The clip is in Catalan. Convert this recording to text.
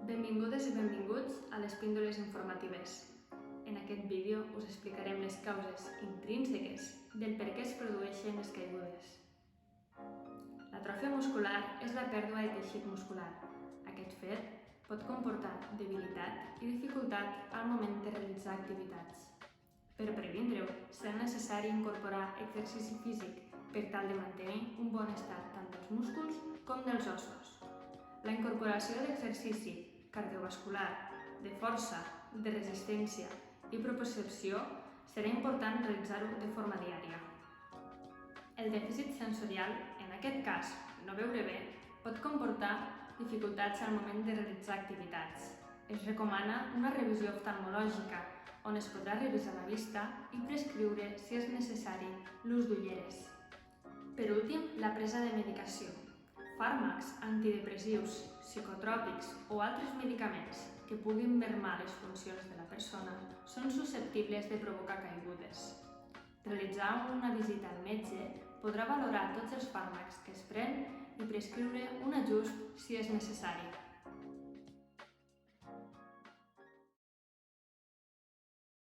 Benvingudes i benvinguts a les píndoles informatives. En aquest vídeo us explicarem les causes intrínseques del per què es produeixen les caigudes. L'atròfia muscular és la pèrdua de teixit muscular. Aquest fet pot comportar debilitat i dificultat al moment de realitzar activitats. Per previndre-ho, serà necessari incorporar exercici físic per tal de mantenir un bon estat tant dels músculs com dels ossos. La incorporació d'exercici cardiovascular, de força, de resistència i propriocepció serà important realitzar-ho de forma diària. El dèficit sensorial, en aquest cas no veure bé, pot comportar dificultats al moment de realitzar activitats. Es recomana una revisió oftalmològica, on es podrà revisar la vista i prescriure, si és necessari, l'ús d'ulleres. Per últim, la presa de medicació. Fàrmacs antidepressius, psicotròpics o altres medicaments que puguin minvar les funcions de la persona són susceptibles de provocar caigudes. Realitzar una visita al metge podrà valorar tots els fàrmacs que es pren i prescriure un ajust si és necessari.